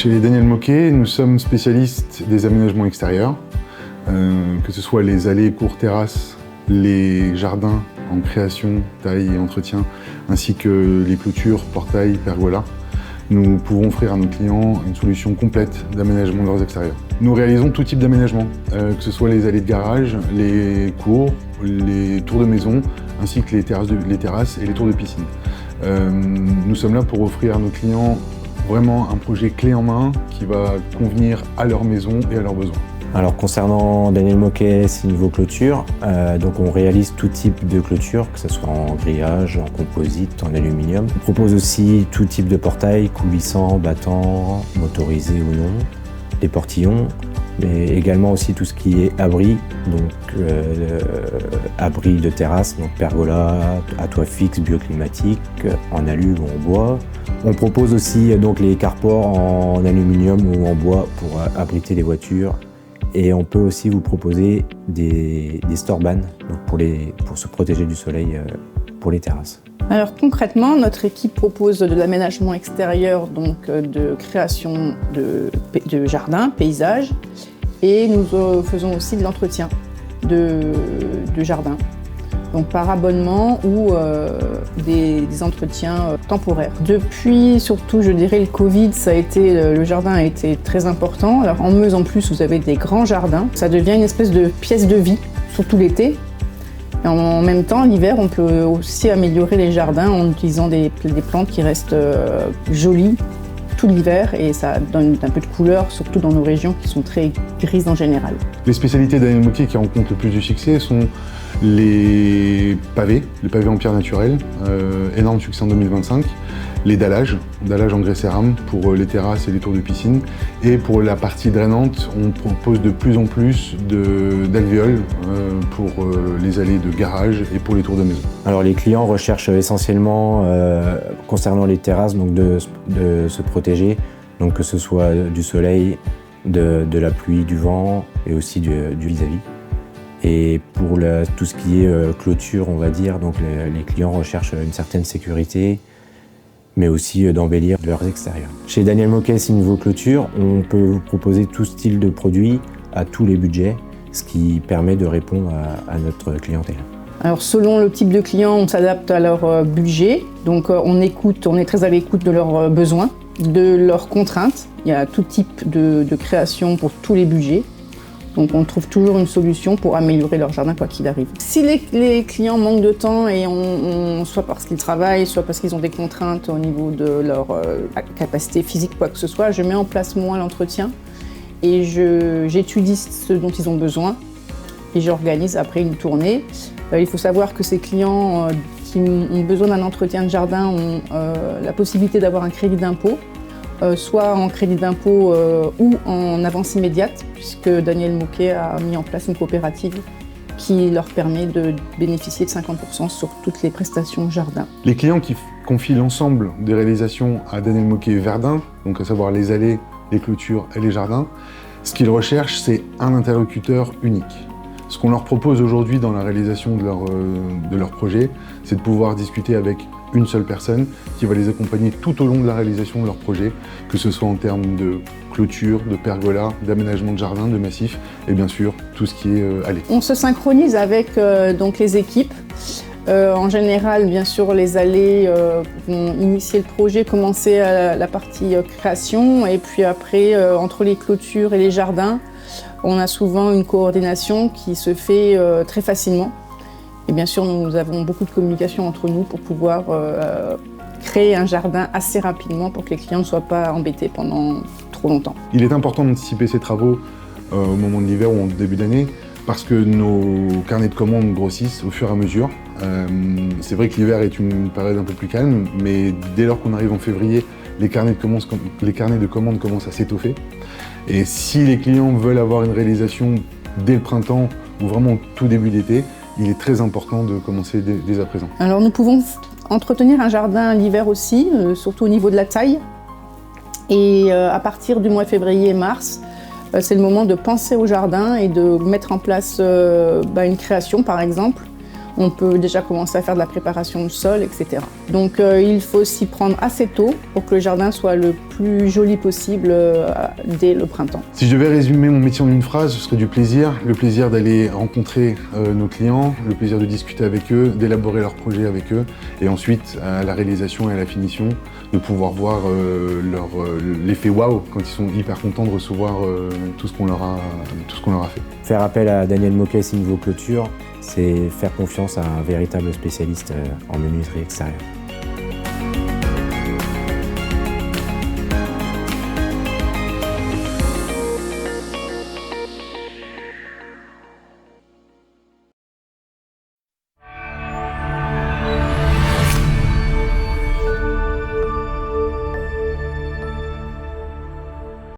Chez Daniel Moquet, nous sommes spécialistes des aménagements extérieurs, que ce soit les allées, cours, terrasses, les jardins en création, taille et entretien, ainsi que les clôtures, portails, pergolas. Nous pouvons offrir à nos clients une solution complète d'aménagement de leurs extérieurs. Nous réalisons tout type d'aménagement, que ce soit les allées de garage, les cours, les tours de maison, ainsi que les terrasses et les tours de piscine. Nous sommes là pour offrir à nos clients vraiment un projet clé en main qui va convenir à leur maison et à leurs besoins. Alors concernant Daniel Moquet, c'est niveau clôture, donc on réalise tout type de clôture, que ce soit en grillage, en composite, en aluminium. On propose aussi tout type de portail, coulissant, battant, motorisé ou non, des portillons, mais également aussi tout ce qui est abri, donc abri de terrasse, donc pergola, à toit fixe, bioclimatique, en alu ou en bois. On propose aussi donc les carports en aluminium ou en bois pour abriter les voitures. Et on peut aussi vous proposer des storban pour se protéger du soleil pour les terrasses. Alors concrètement, notre équipe propose de l'aménagement extérieur, donc de création de jardins, paysages, et nous faisons aussi de l'entretien de jardins, donc par abonnement ou des entretiens temporaires. Depuis surtout, je dirais, le Covid, le jardin a été très important. Alors en Meuse, en plus, vous avez des grands jardins. Ça devient une espèce de pièce de vie, surtout l'été. Et en même temps, l'hiver, on peut aussi améliorer les jardins en utilisant des plantes qui restent jolies tout l'hiver, et ça donne un peu de couleur, surtout dans nos régions qui sont très grises en général. Les spécialités Daniel Moquet qui rencontrent le plus de succès sont les pavés en pierre naturelle, énorme succès en 2025, les dallages en grès cérame pour les terrasses et les tours de piscine, et pour la partie drainante, on propose de plus en plus d'alvéoles pour les allées de garage et pour les tours de maison. Alors les clients recherchent essentiellement, concernant les terrasses, donc de se protéger, donc que ce soit du soleil, de la pluie, du vent et aussi du vis-à-vis. Et pour tout ce qui est clôture, on va dire, donc les clients recherchent une certaine sécurité, mais aussi d'embellir leurs extérieurs. Chez Daniel Moquet, c'est niveau clôture, on peut vous proposer tout style de produits à tous les budgets, ce qui permet de répondre à notre clientèle. Alors selon le type de client, on s'adapte à leur budget, donc on est très à l'écoute de leurs besoins, de leurs contraintes. Il y a tout type de création pour tous les budgets. Donc on trouve toujours une solution pour améliorer leur jardin quoi qu'il arrive. Si les clients manquent de temps, et soit parce qu'ils travaillent, soit parce qu'ils ont des contraintes au niveau de leur capacité physique, quoi que ce soit, je mets en place moi l'entretien et j'étudie ce dont ils ont besoin et j'organise après une tournée. Il faut savoir que ces clients qui ont besoin d'un entretien de jardin ont la possibilité d'avoir un crédit d'impôt. Soit en crédit d'impôt ou en avance immédiate, puisque Daniel Moquet a mis en place une coopérative qui leur permet de bénéficier de 50% sur toutes les prestations jardin. Les clients qui confient l'ensemble des réalisations à Daniel Moquet Verdun, donc à savoir les allées, les clôtures et les jardins, ce qu'ils recherchent, c'est un interlocuteur unique. Ce qu'on leur propose aujourd'hui dans la réalisation de leur projet, c'est de pouvoir discuter avec une seule personne qui va les accompagner tout au long de la réalisation de leur projet, que ce soit en termes de clôture, de pergola, d'aménagement de jardin, de massif, et bien sûr tout ce qui est allées. On se synchronise avec donc les équipes. En général, bien sûr, les allées vont initier le projet, commencer à la partie création, et puis après, entre les clôtures et les jardins, on a souvent une coordination qui se fait très facilement. Et bien sûr, nous avons beaucoup de communication entre nous pour pouvoir créer un jardin assez rapidement pour que les clients ne soient pas embêtés pendant trop longtemps. Il est important d'anticiper ces travaux au moment de l'hiver ou en début d'année parce que nos carnets de commandes grossissent au fur et à mesure. C'est vrai que l'hiver est une période un peu plus calme, mais dès lors qu'on arrive en février, les carnets de commandes commencent à s'étoffer. Et si les clients veulent avoir une réalisation dès le printemps ou vraiment au tout début d'été, il est très important de commencer dès à présent. Alors nous pouvons entretenir un jardin l'hiver aussi, surtout au niveau de la taille. Et à partir du mois de février et mars, c'est le moment de penser au jardin et de mettre en place une création par exemple. On peut déjà commencer à faire de la préparation du sol, etc. Donc il faut s'y prendre assez tôt pour que le jardin soit le plus joli possible dès le printemps. Si je devais résumer mon métier en une phrase, ce serait du plaisir. Le plaisir d'aller rencontrer nos clients, le plaisir de discuter avec eux, d'élaborer leurs projets avec eux, et ensuite à la réalisation et à la finition, de pouvoir voir l'effet waouh quand ils sont hyper contents de recevoir tout ce qu'on leur a fait. Faire appel à Daniel Moquet Siniveau Clôture, c'est faire confiance à un véritable spécialiste en menuiserie extérieure.